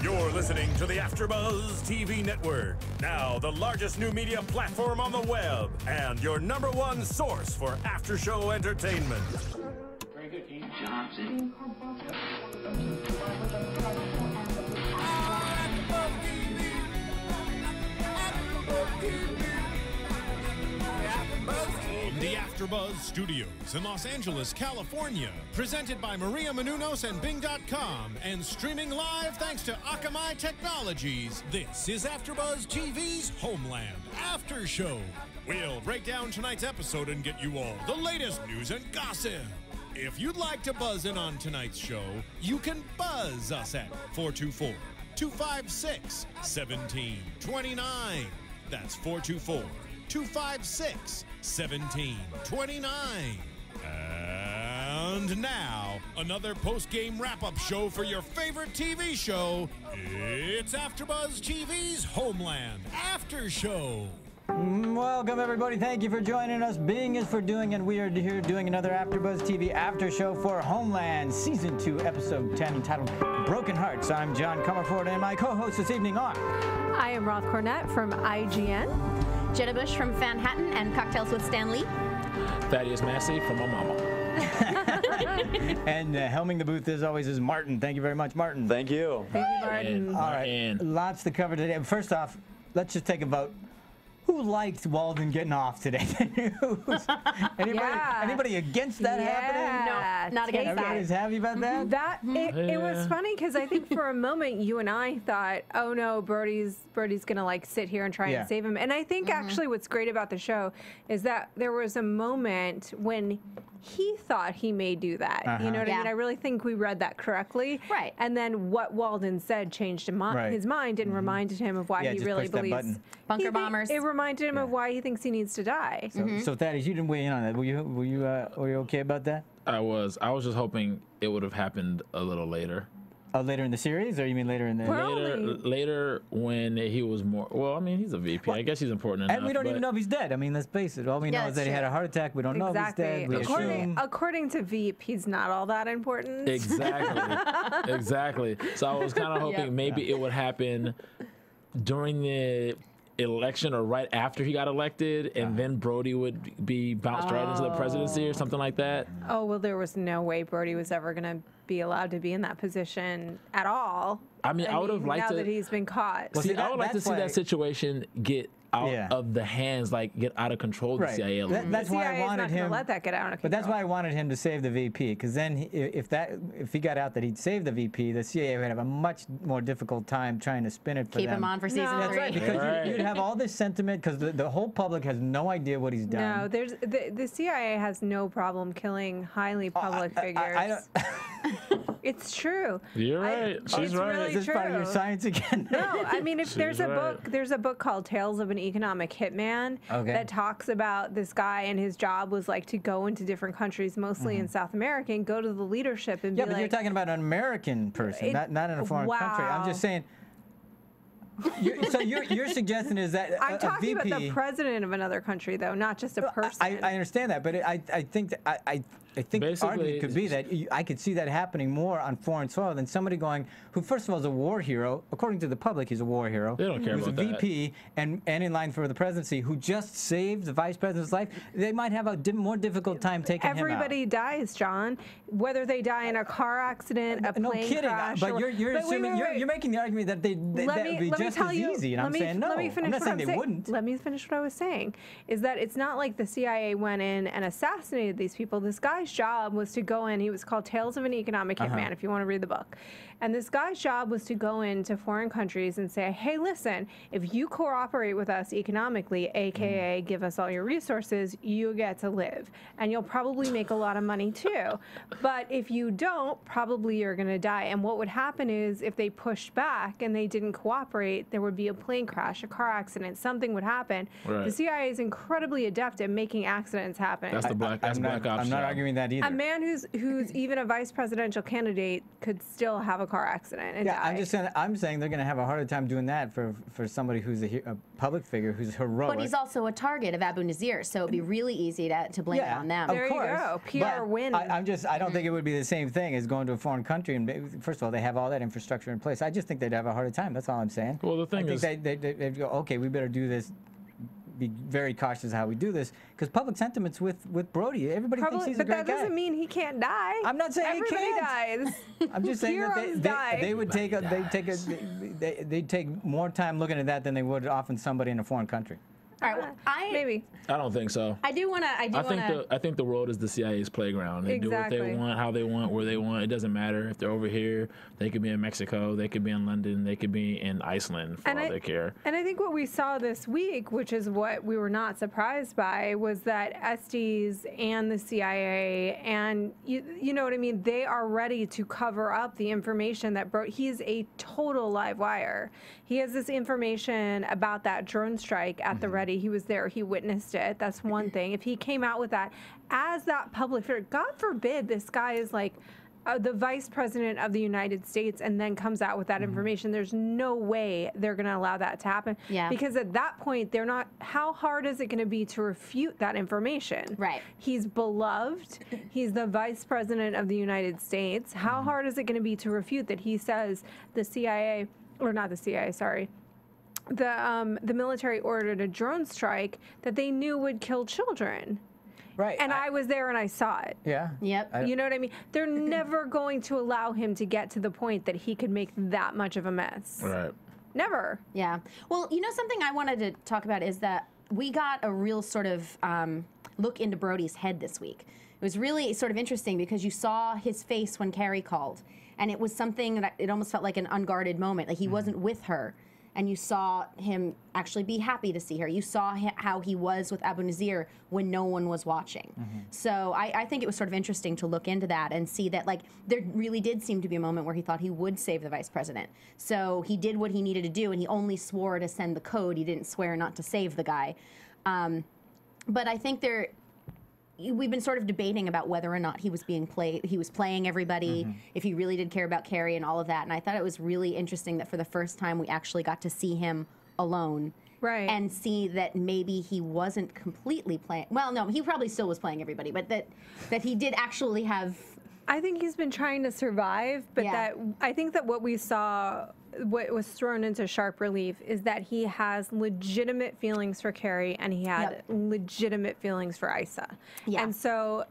You're listening to the AFTERBUZZ TV Network, now the largest new media platform on the web, and your #1 source for after-show entertainment. Very good, King Johnson. From the AFTERBUZZ Studios in Los Angeles, California, presented by Maria Menounos and Bing.com, and streaming live thanks to Akamai Technologies, this is AFTERBUZZ TV's Homeland After Show. We'll break down tonight's episode and get you all the latest news and gossip. If you'd like to buzz in on tonight's show, you can buzz us at 424-256-1729. That's 424-256-1729. And now, another post-game wrap-up show for your favorite TV show. It's AFTERBUZZ TV's Homeland After Show. Welcome, everybody. Thank you for joining us. Bing is for doing, and we are here doing another AFTERBUZZ TV After Show for Homeland, Season 2, Episode 10, entitled Broken Hearts. I'm John Comerford, and my co-hosts this evening are... I am Roth Cornett from IGN. Jenna Bush from Fanhattan and Cocktails with Stan Lee. Thaddeus Massey from my mama. And helming the booth, as always, is Martin. Thank you very much, Martin. Thank you. Thank you, Martin. All right, lots to cover today. First off, let's just take a vote. Who liked Walden getting off today? Anybody against that happening? No, not against that. Everybody's happy about that? It was funny because I think for a moment you and I thought, oh no, Brody's gonna like sit here and try and save him. And I think actually what's great about the show is that there was a moment when he thought he may do that. You know what I mean? I really think we read that correctly. Right. And then what Walden said changed his mind and reminded him of why he really believes. Bunker bombers. It reminded him of why he thinks he needs to die. So Thaddeus, you didn't weigh in on that. Were you okay about that? I was just hoping it would have happened a little later. Later in the series, or you mean later in the... Later when he was more... Well, I mean, he's a VP. I guess he's important enough. And we don't even know if he's dead. I mean, let's face it. All we know is that he had a heart attack. We don't know if he's dead. According to Veep, he's not all that important. Exactly. Exactly. So I was kind of hoping maybe it would happen during the election or right after he got elected, and then Brody would be bounced right into the presidency or something like that. Oh, well, there was no way Brody was ever going to be allowed to be in that position at all. I mean, I would have liked now that he's been caught. Well, I would like to see that situation get out of the hands, like get out of control of the CIA. That's why I wanted him. Let that get out of control. But that's why I wanted him to save the VP, because then if he got out that he'd save the VP, the CIA would have a much more difficult time trying to spin it for them. Keep him on for season 3. That's right, because you'd have all this sentiment, because the whole public has no idea what he's done. No, the CIA has no problem killing highly public figures. It's true. You're right. She's right. Really Is this part of your science again? No, I mean, if there's a book called Tales of an Economic Hitman that talks about this guy, and his job was like to go into different countries, mostly in South America, and go to the leadership and be like... Yeah, but you're talking about an American person, not in a foreign country. I'm just saying... So your suggestion is that I'm talking about the president of another country, though, not just a person. I understand that, but I think the argument could be that I could see that happening more on foreign soil than somebody who first of all is a war hero. According to the public, he's a war hero. They don't care about that. Who's a VP and in line for the presidency, who just saved the vice president's life. They might have a more difficult time taking him out. Everybody dies, John. Whether they die in a car accident, a plane crash. But you're assuming you're making the argument that that would be just as easy, and I'm saying no. I'm not saying they wouldn't. Let me finish what I was saying. Is that it's not like the CIA went in and assassinated these people. This guy's job was to go in. He was called Tales of an Economic Hitman, if you want to read the book. And this guy's job was to go into foreign countries and say, hey, listen, if you cooperate with us economically, aka give us all your resources, you get to live. And you'll probably make a lot of money too. But if you don't, probably you're going to die. And what would happen is if they pushed back and they didn't cooperate, there would be a plane crash, a car accident, something would happen. The CIA is incredibly adept at making accidents happen. That's the black ops. I'm not arguing doing that either. A man who's even a vice presidential candidate could still have a car accident and die. I'm saying they're going to have a harder time doing that for somebody who's a public figure who's heroic. But he's also a target of Abu Nazir, so it'd be really easy to blame it on them. There you go. PR win. I don't think it would be the same thing as going to a foreign country. And first of all, they have all that infrastructure in place. I just think they'd have a harder time. That's all I'm saying. Well, the thing is, they'd go, okay, we better do this. Be very cautious how we do this, because public sentiment's with Brody. Everybody thinks he's a great guy. But that doesn't mean he can't die. I'm not saying everybody he can't. dies. I'm just saying that they would they'd take more time looking at that than they would often somebody in a foreign country. All right, well, maybe. I don't think so. I do want to. I think the world is the CIA's playground. They do what they want, how they want, where they want. It doesn't matter if they're over here. They could be in Mexico. They could be in London. They could be in Iceland for all they care. And I think what we saw this week, which is what we were not surprised by, was that Estes and the CIA and you know what I mean. They are ready to cover up the information that he's a total live wire. He has this information about that drone strike at the ready. He was there. He witnessed it. That's one thing. If he came out with that as that public figure, God forbid this guy is like the vice president of the United States and then comes out with that information. There's no way they're going to allow that to happen. Yeah. Because at that point, they're not, how hard is it going to be to refute that information? Right. He's beloved. He's the vice president of the United States. How hard is it going to be to refute that he says the CIA, or not the CIA, sorry, the military ordered a drone strike that they knew would kill children. Right. And I was there and I saw it. Yeah. Yep. You know what I mean? They're never going to allow him to get to the point that he could make that much of a mess. Right. Never. Yeah. Well, you know, something I wanted to talk about is that we got a real sort of look into Brody's head this week. It was really sort of interesting because you saw his face when Carrie called, and it was something that it almost felt like an unguarded moment. Like he wasn't with her. And you saw him actually be happy to see her. You saw how he was with Abu Nazir when no one was watching. So I think it was sort of interesting to look into that and see that, like, there really did seem to be a moment where he thought he would save the vice president. So he did what he needed to do, and he only swore to send the code. He didn't swear not to save the guy. But I think we've been sort of debating about whether or not he was playing everybody, if he really did care about Carrie and all of that. And I thought it was really interesting that for the first time we actually got to see him alone. Right. And see that maybe he wasn't completely playing. Well, no, he probably still was playing everybody, but that he did actually have. I think he's been trying to survive, but I think that what we saw, what was thrown into sharp relief, is that he has legitimate feelings for Carrie and he had legitimate feelings for Issa. Yeah. And so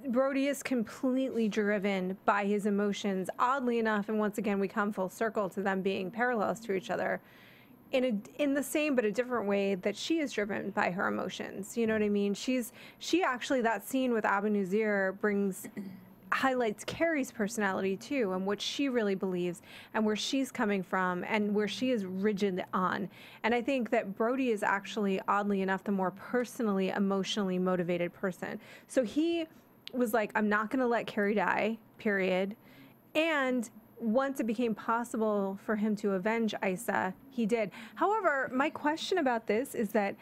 Brody is completely driven by his emotions, oddly enough, and once again we come full circle to them being parallels to each other, in the same but a different way that she is driven by her emotions. You know what I mean? She actually, that scene with Abu Nazir highlights Carrie's personality too, and what she really believes and where she's coming from and where she is rigid on. And I think that Brody is actually, oddly enough, the more personally, emotionally motivated person. So he was like, I'm not going to let Carrie die, period. And once it became possible for him to avenge Issa, he did. However, my question about this is that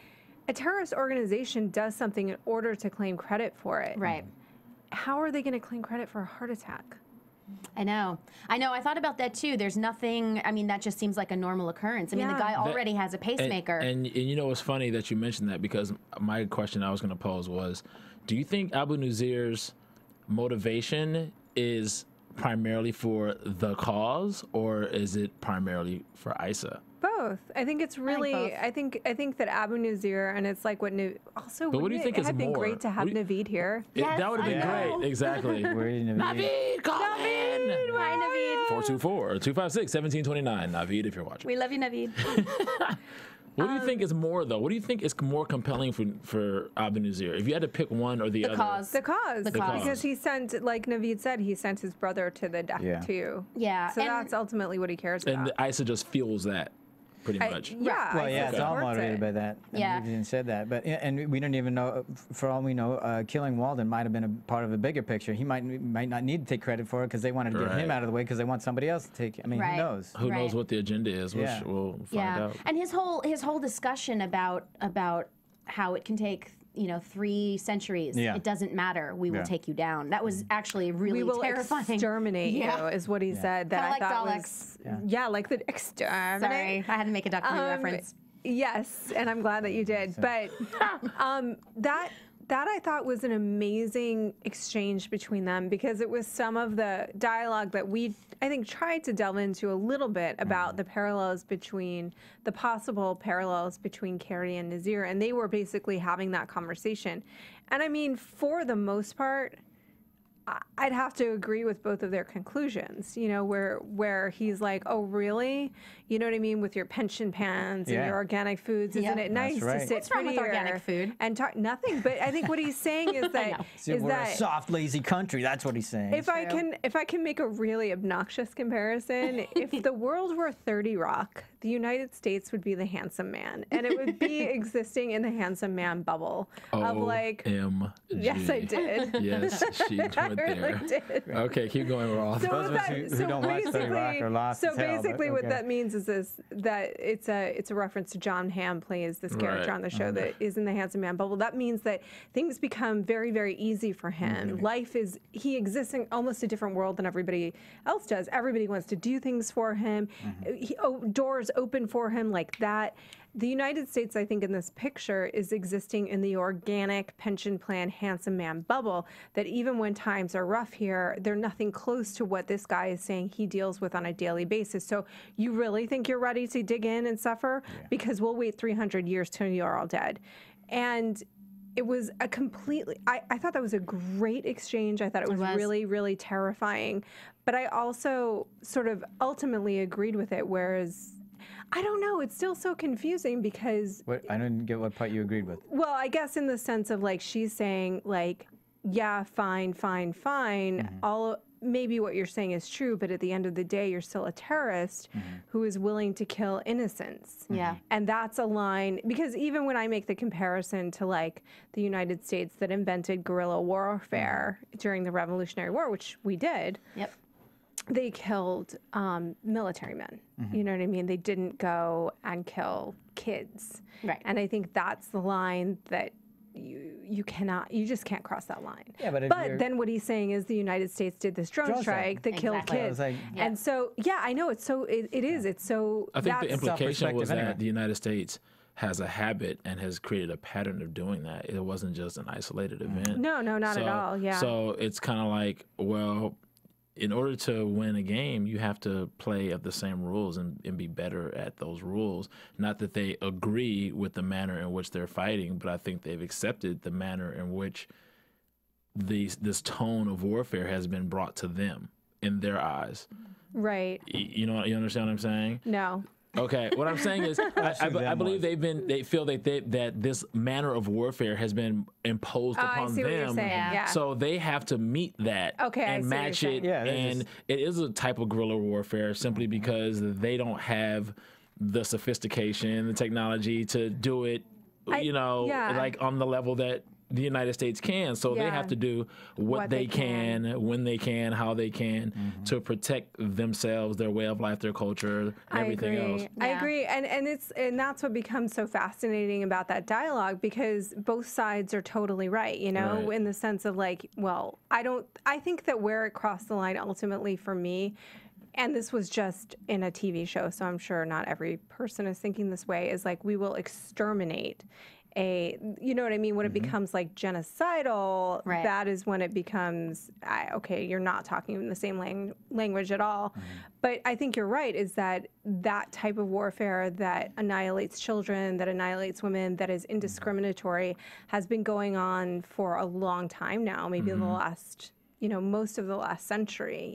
a terrorist organization does something in order to claim credit for it. Right. How are they going to claim credit for a heart attack? I know. I thought about that too. There's nothing, I mean, that just seems like a normal occurrence. I mean, the guy already has a pacemaker. And you know, it's funny that you mentioned that, because my question I was going to pose was, do you think Abu Nazir's motivation is primarily for the cause, or is it primarily for Issa? Both. I think it's really. I think that Abu Nazir, and it's like what. Also, but what do you think is more? It had been great to have Navid here. Yes, that would have been great. Exactly. Navid, call in. Hi, Navid. 424-256-1729. Navid, if you're watching. We love you, Navid. What do you think is more, though? What do you think is more compelling for Abu Nazir? If you had to pick one or the other. The cause. The cause. Because he sent, like Navid said, he sent his brother to the death too. Yeah. So that's ultimately what he cares about. And Issa just feels that. Pretty much. Yeah. Well, yeah, it's all motivated by that. Yeah. We didn't said that, but and we don't even know. For all we know, killing Walden might have been a part of a bigger picture. He might not need to take credit for it because they wanted to get him out of the way because they want somebody else to take. I mean, who knows? Who knows what the agenda is? We'll find out. And his whole discussion about how it can take you know, 3 centuries. Yeah. It doesn't matter. We will take you down. That was actually really We will terrifying. exterminate you, is what he said. That Kinda I thought like was, like the exterminate. Sorry, I had to make a Duck Movie reference. Yes, and I'm glad that you did. But that I thought was an amazing exchange between them, because it was some of the dialogue that we, I think, tried to delve into a little bit about the parallels between, the possible parallels between Carrie and Nazir, and they were basically having that conversation. And I mean, for the most part, I'd have to agree with both of their conclusions, you know, where he's like, oh, really? You know what I mean? With your pension pans and your organic foods, isn't it nice to sit What's wrong with organic food? and talk nothing? But I think what he's saying is that We're a soft, lazy country. That's what he's saying. if I can make a really obnoxious comparison, if the world were 30 Rock, the United States would be the handsome man, and it would be existing in the handsome man bubble of like. OMG. Yes, I did. Yes, she went there. Really did. Okay, keep going, Ross. So, Those of us who don't watch 30 Rock are lost as hell, but basically what okay. that means is that it's a reference to John Hamm plays this character on the show that is in the handsome man bubble. That means that things become very, very easy for him. Life is, he exists in almost a different world than everybody else does. Everybody wants to do things for him. Doors open for him like that. The United States, I think, in this picture is existing in the organic pension plan handsome man bubble, that even when times are rough here, they're nothing close to what this guy is saying he deals with on a daily basis. So you really think you're ready to dig in and suffer? Because we'll wait 300 years till you're all dead. And it was a completely, I thought that was a great exchange. I thought it was really, really terrifying. But I also sort of ultimately agreed with it, whereas I don't know. It's still so confusing because... I didn't get what part you agreed with. Well, I guess in the sense of, like, she's saying, like, yeah, fine. Maybe what you're saying is true, but at the end of the day, you're still a terrorist who is willing to kill innocents. Yeah. And that's a line... Because even when I make the comparison to, like, the United States that invented guerrilla warfare during the Revolutionary War, which we did... Yep. They killed military men. You know what I mean? They didn't go and kill kids. Right. And I think that's the line that you just can't cross that line. Yeah, but then what he's saying is the United States did this drone strike that killed kids. And so, I know it's so, it is. It's so. I think the implication was that the United States has a habit and has created a pattern of doing that. It wasn't just an isolated event. No, not at all. Yeah. So it's kind of like, well, in order to win a game, you have to play at the same rules and be better at those rules. Not that they agree with the manner in which they're fighting, but I think they've accepted the manner in which this tone of warfare has been brought to them in their eyes. Right. You understand what I'm saying? No. Okay, what I'm saying is, I believe they feel that this manner of warfare has been imposed upon I see them. What you're saying. Yeah. So they have to meet that and match it. Yeah, and it is a type of guerrilla warfare simply because they don't have the sophistication, the technology to do it, like on the level that the United States can. So they have to do what they can, when they can, how they can to protect themselves, their way of life, their culture, everything else. I agree. And that's what becomes so fascinating about that dialogue, because both sides are totally right, in the sense of like, well, I think that where it crossed the line ultimately for me, and this was just in a TV show, so I'm sure not every person is thinking this way, is like, we will exterminate you know what I mean? When it becomes like genocidal, that is when it becomes, okay, you're not talking in the same language at all. But I think you're right, is that type of warfare that annihilates children, that annihilates women, that is indiscriminatory, has been going on for a long time now, maybe the last... most of the last century,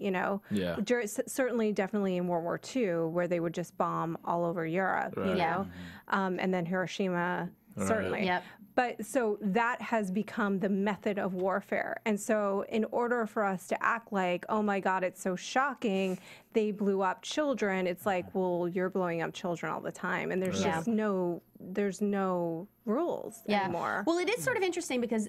certainly definitely in World War II, where they would just bomb all over Europe, and then Hiroshima, certainly. Yep. But so that has become the method of warfare. And so in order for us to act like, oh my God, it's so shocking, they blew up children, it's like, well, you're blowing up children all the time. And there's just no there's no rules anymore. Well, it is sort of interesting because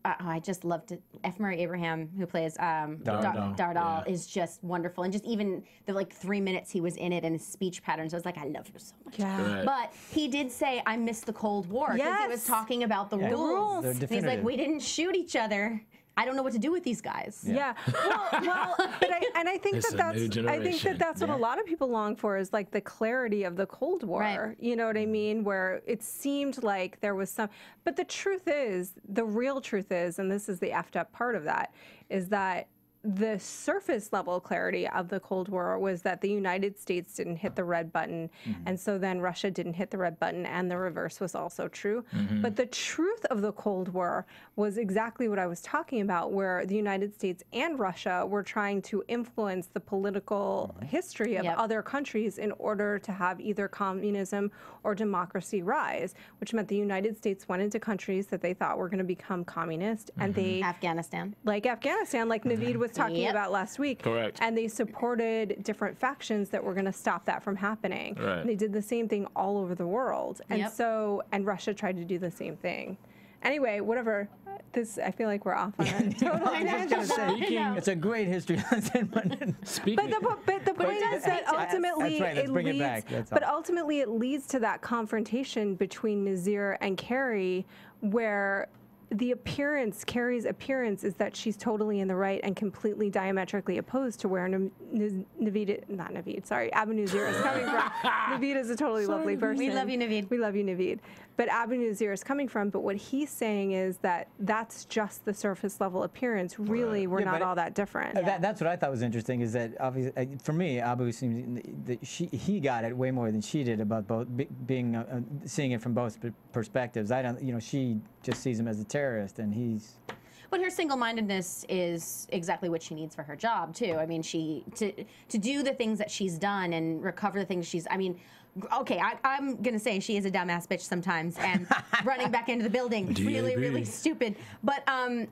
I just loved it. F. Murray Abraham, who plays Dar Adal, is just wonderful, and just even the like 3 minutes he was in it and his speech patterns, I was like, I love you so much. Yeah. Right. But he did say, I miss the Cold War because he was talking about the rules. They're And he's like, we didn't shoot each other. I don't know what to do with these guys. Yeah. Well, but I think It's a new generation. that's what a lot of people long for is like the clarity of the Cold War. Right. You know what I mean? Where it seemed like there was some, but the truth is, the real truth is, and this is the effed up part of that, is that the surface level clarity of the Cold War was that the United States didn't hit the red button, and so then Russia didn't hit the red button, and the reverse was also true. But the truth of the Cold War was exactly what I was talking about, where the United States and Russia were trying to influence the political history of other countries in order to have either communism or democracy rise, which meant the United States went into countries that they thought were going to become communist, and they Afghanistan, like Navid was talking about last week. Correct. And they supported different factions that were going to stop that from happening. Right. And they did the same thing all over the world. And and Russia tried to do the same thing. Anyway, whatever. I feel like we're off on a total tangent. It's a great history lesson. Speaking. But the point is that ultimately That's right, let's bring it back, that's but all. ultimately it leads to that confrontation between Nazir and Carrie, where Carrie's appearance is that she's totally in the right and completely diametrically opposed to where Abu Nazir is coming from. Navid is a totally lovely person. We love you, Navid. We love you, Navid. But Abu Nazir is coming from, but what he's saying is that that's just the surface level appearance. Really, we're not all that different. That's what I thought was interesting, is that obviously, for me, Abu seems that he got it way more than she did about both being seeing it from both perspectives. I don't, she just sees him as a terrorist, and he's. But her single-mindedness is exactly what she needs for her job too. I mean, to do the things that she's done and recover the things she's. I mean, okay, I'm gonna say she is a dumbass bitch sometimes, and running back into the building, really stupid. But I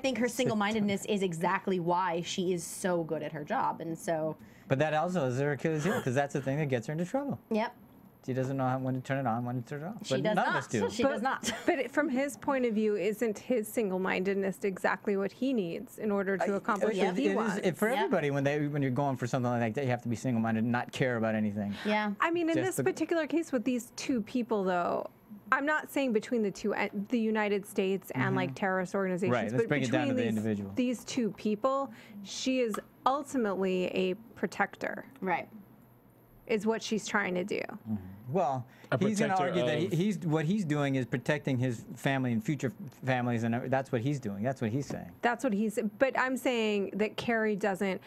think her single-mindedness is exactly why she is so good at her job, and so. But that also is her Achilles heel, because that's the thing that gets her into trouble. Yep. She doesn't know when to turn it on, when to turn it off. She does none not. of us do. She does not. But from his point of view, isn't his single-mindedness exactly what he needs in order to accomplish what he wants? For everybody, when you're going for something like that, you have to be single-minded and not care about anything. Yeah. I mean, in this particular case with these two people, though, I'm not saying between the two, the United States and like terrorist organizations, Right, let's but bring it down to between the individual. These two people, she is ultimately a protector. Right. Is what she's trying to do. Well, he's going to argue that what he's doing is protecting his family and future families, and that's what he's doing. That's what he's saying. That's what he's. But I'm saying that Carrie doesn't.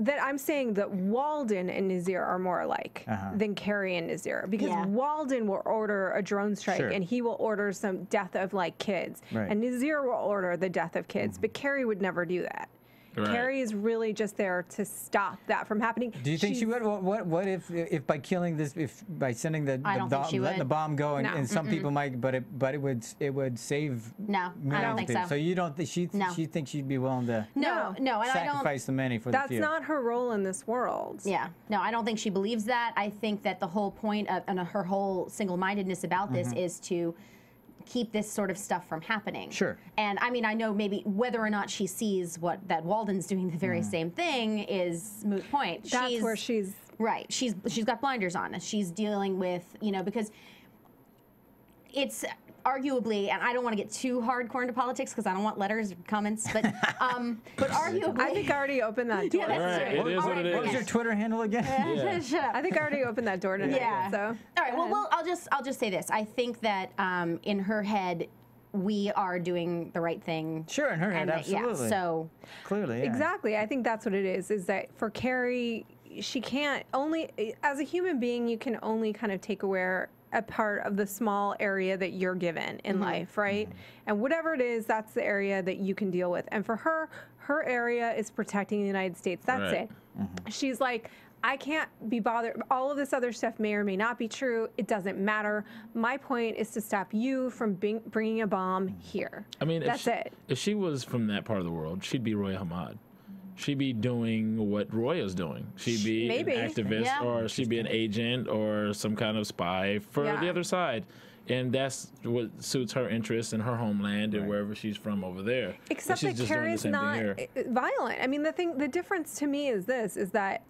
I'm saying that Walden and Nazir are more alike than Carrie and Nazir, because Walden will order a drone strike and he will order some death of like kids, and Nazir will order the death of kids, but Carrie would never do that. Right. Carrie is really just there to stop that from happening. Do you think she would? What if by killing this, by sending letting the bomb go, and some people might, but it would save. No, I don't think so. So you don't think she thinks she'd be willing to sacrifice the many for the few? That's not her role in this world. Yeah, no, I don't think she believes that. I think that the whole point of her whole single-mindedness about this is to keep this sort of stuff from happening. Sure. And I mean, I know maybe whether or not she sees that Walden's doing the very same thing is moot point. That's where she's right. She's got blinders on. She's dealing with, because it's arguably, and I don't want to get too hardcore into politics because I don't want letters or comments, but arguably, I think I already opened that door. It is what it is. What was your Twitter handle again? Shut up. I think I already opened that door tonight. Yeah. So all right. Well, I'll just say this. I think that in her head, we are doing the right thing. Sure, in her head, absolutely. Yeah, so clearly, exactly. I think that's what it is. Is that for Carrie, she can't as a human being, you can only kind of take away a part of the small area that you're given in life, right? And whatever it is, that's the area that you can deal with. And for her area is protecting the United States. That's it. She's like, I can't be bothered. All of this other stuff may or may not be true. It doesn't matter. My point is to stop you from bringing a bomb here. I mean, that's it. If she was from that part of the world, she'd be Roy Hamad. She'd be doing what Roy is doing. She'd be an activist, or she'd be an agent or some kind of spy for the other side. and that's what suits her interests in her homeland and wherever she's from over there. Except that Carrie's not violent. I mean, the difference to me is this: is that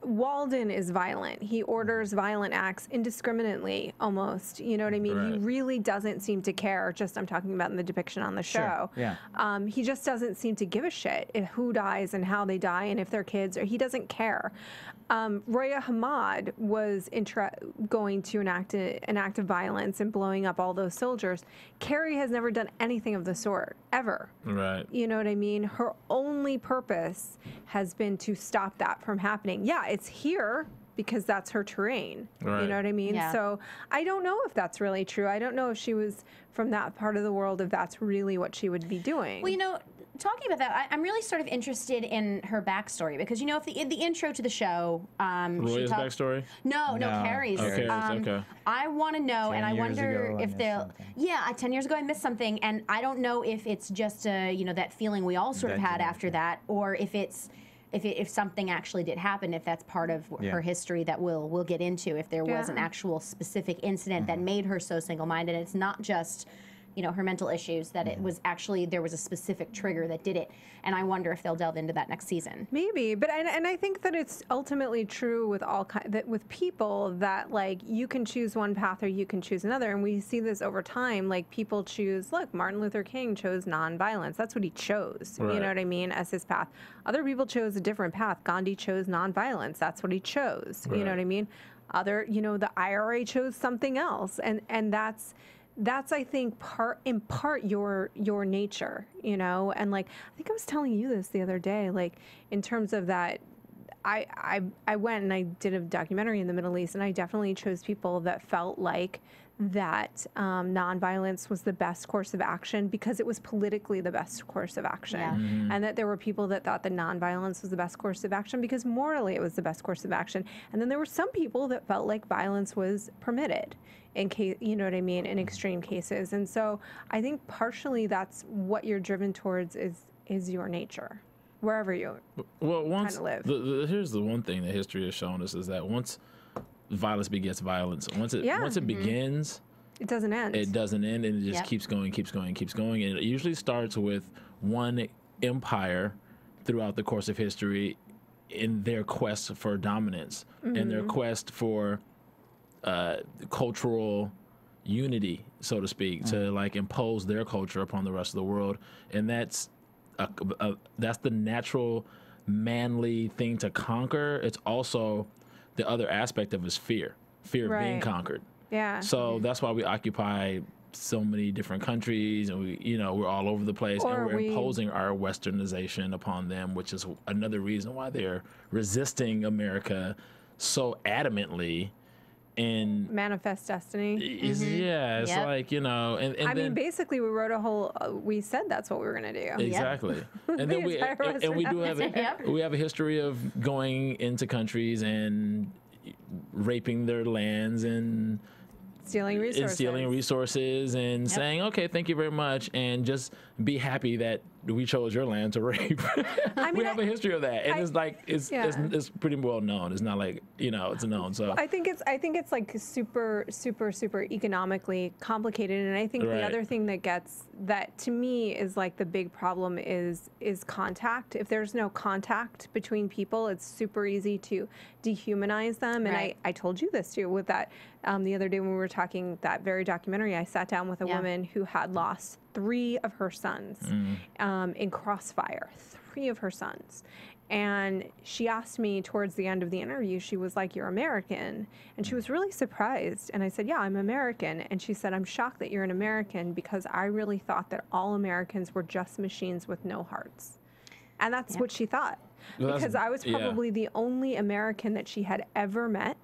Walden is violent. He orders violent acts indiscriminately, almost. You know what I mean? Right. He really doesn't seem to care. I'm talking about in the depiction on the show. Sure. Yeah. He just doesn't seem to give a shit if who dies and how they die and if they're kids. Or he doesn't care. Roya Hamad was going to enact an act of violence and blowing up all those soldiers. Carrie has never done anything of the sort, ever. Right. You know what I mean? Her only purpose has been to stop that from happening. Yeah, it's here because that's her terrain. Right. You know what I mean? Yeah. So I don't know if that's really true. I don't know if she was from that part of the world, if that's really what she would be doing. Well, you know, talking about that, I'm really sort of interested in her backstory because, you know, if in the intro to the show, Roya's backstory? No, Carrie's. Oh, Carrie's, okay. I want to know, and I wonder if they'll. Yeah, 10 years ago I missed something, and I don't know if it's just that feeling we all sort of had after that, or if it's. If something actually did happen, if that's part of her history that we'll get into, if there was an actual specific incident that made her so single-minded, it's not just her mental issues, that it was actually there was a specific trigger that did it, and I wonder if they'll delve into that next season. Maybe, but and I think that it's ultimately true with with people that like you can choose one path or you can choose another, and we see this over time. Like people choose. Look, Martin Luther King chose nonviolence. That's what he chose. Right. You know what I mean, as his path. Other people chose a different path. Gandhi chose nonviolence. That's what he chose. Right. You know what I mean. The IRA chose something else, and that's I think in part your nature, and like I think I was telling you this the other day, like in terms of that, I went and I did a documentary in the Middle East, and I definitely chose people that felt like that nonviolence was the best course of action because it was politically the best course of action, and that there were people that thought that nonviolence was the best course of action because morally it was the best course of action, and then there were some people that felt like violence was permitted in case, you know what I mean, in extreme cases. And so I think partially that's what you're driven towards is your nature, wherever you kind of live. Here's the one thing that history has shown us is that once violence begets violence, once it begins, it doesn't end. It doesn't end, and it just keeps going, and it usually starts with one empire throughout the course of history in their quest for dominance, in their quest for cultural unity, so to speak, to like impose their culture upon the rest of the world, and that's the natural, manly thing to conquer. It's also the other aspect of is fear of being conquered. Yeah. So that's why we occupy so many different countries, and we're all over the place, and we're imposing our westernization upon them, which is another reason why they're resisting America so adamantly. In Manifest Destiny. It's like, and I mean, basically we wrote a whole, we said that's what we were going to do. Exactly. And then we do have a history of going into countries and raping their lands and stealing resources and saying, okay, thank you very much, and just be happy that we chose your land to rape. We have a history of that, and it's pretty well known. It's not like it's known. So I think it's like super economically complicated, and I think the other thing that to me is like the big problem is contact. If there's no contact between people, it's super easy to dehumanize them. And I told you this too with that the other day when we were talking that very documentary. I sat down with a woman who had lost 3 of her sons in crossfire. 3 of her sons. And she asked me towards the end of the interview, she was like, "You're American?" And she was really surprised. And I said, "Yeah, I'm American." And she said, "I'm shocked that you're an American because I really thought that all Americans were just machines with no hearts." And that's what she thought. Because I was probably the only American that she had ever met.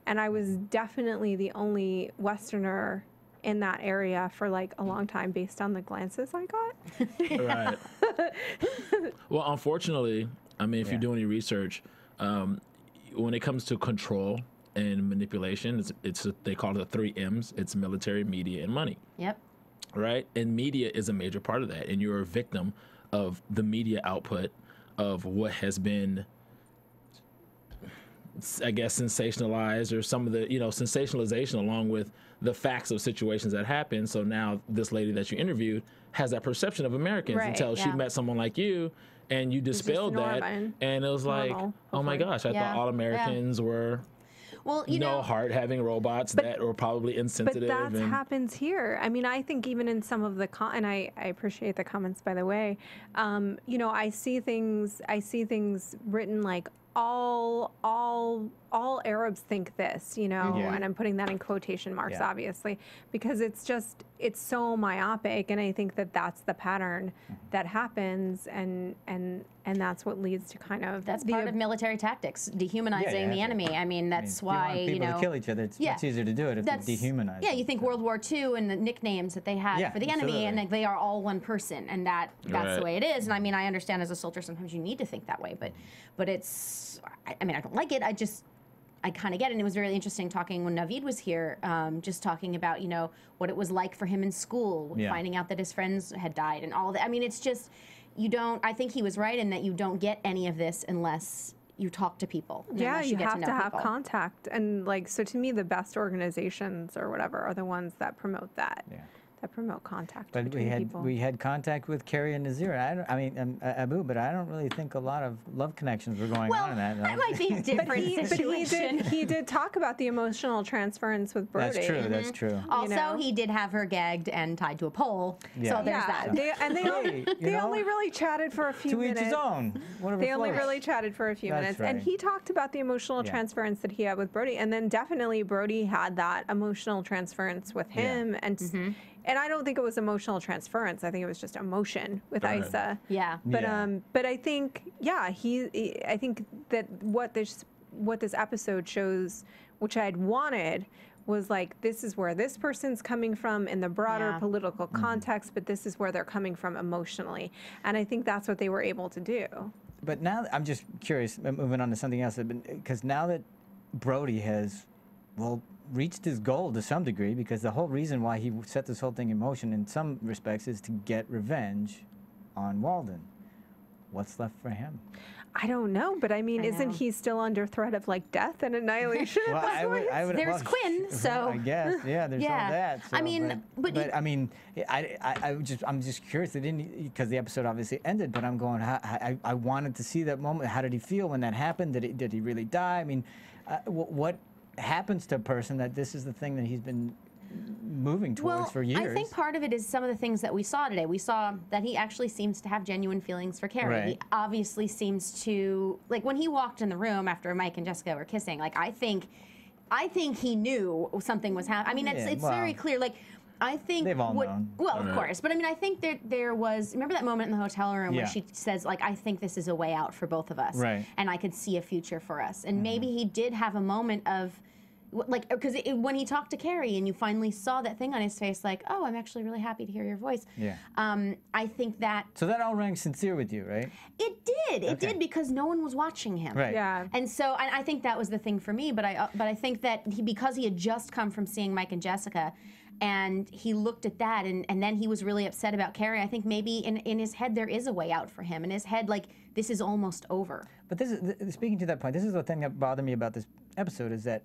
And I was definitely the only Westerner in that area for like a long time based on the glances I got. Right. Well, unfortunately, I mean, if you do any research, when it comes to control and manipulation, they call it the 3 M's. It's military, media, and money. Yep. Right? And media is a major part of that. And you're a victim of the media output of what has been I guess, sensationalized, or some of the, sensationalization along with the facts of situations that happen. So now this lady that you interviewed has that perception of Americans until she met someone like you and you dispelled that. And it was like, oh my gosh, I thought all Americans were heart having robots that were probably insensitive. But that happens here. I mean, I think even in some of the and I appreciate the comments, by the way. I see things written like all Arabs think this, and I'm putting that in quotation marks, obviously, because it's so myopic, and I think that that's the pattern that happens, and that's what leads to kind of part of military tactics, dehumanizing the enemy. I mean, that's why you want people to kill each other. It's much easier to do it if they dehumanize. Yeah, you think World War II and the nicknames that they had for the enemy, and they are all one person, and that's the way it is. And I mean, I understand as a soldier sometimes you need to think that way, but it's. I mean, I don't like it. I kind of get it. And it was very interesting talking when Navid was here, just talking about, what it was like for him in school, finding out that his friends had died and all that. I mean, it's just, I think he was right in that you don't get any of this unless you talk to people. Yeah, you have to have contact. And so to me, the best organizations or whatever are the ones that promote that. Yeah. That promote contact between people. We had contact with Carrie and Nazir. Abu, but I don't really think a lot of love connections were going on in that. That might be a different situation. But he did talk about the emotional transference with Brody. That's true. That's true. Also, he did have her gagged and tied to a pole. Yeah. So there's that. They only really chatted for a few minutes. To each his own. They only really chatted for a few minutes. Right. And he talked about the emotional transference that he had with Brody. And then definitely Brody had that emotional transference with him. And I don't think it was emotional transference. I think it was just emotion with Issa. Yeah. But I think I think that what this episode shows, which I'd wanted, was like, this is where this person's coming from in the broader political context, but this is where they're coming from emotionally. And I think that's what they were able to do. But now I'm just curious, moving on to something else, because now that Brody has, reached his goal to some degree, because the whole reason why he set this whole thing in motion in some respects is to get revenge on Walden. What's left for him? I don't know, but I mean, isn't he still under threat of death and annihilation? There's Quinn, so I guess, there's all that. So, I mean, I'm just curious. They didn't, because the episode obviously ended, but I'm going. I wanted to see that moment. How did he feel when that happened? Did he really die? I mean, what happens to a person that this is the thing that he's been moving towards for years? I think part of it is some of the things that we saw today. We saw that he actually seems to have genuine feelings for Carrie. Right. He obviously seems to, when he walked in the room after Mike and Jessica were kissing, I think he knew something was happening. I mean, it's very clear. I think they've all known. Well, of course, but I mean, I think there was. Remember that moment in the hotel room where she says, "I think this is a way out for both of us, and I could see a future for us." And maybe he did have a moment of, because when he talked to Carrie and you finally saw that thing on his face, "Oh, I'm actually really happy to hear your voice." Yeah. I think that. So that all rang sincere with you, right? It did. It did, because no one was watching him. Right. Yeah. And so I think that was the thing for me. But I think that because he had just come from seeing Mike and Jessica, and he looked at that, and then he was really upset about Carrie. I think maybe in his head there is a way out for him. In his head, this is almost over. But this is speaking to that point. This is the thing that bothered me about this episode, is that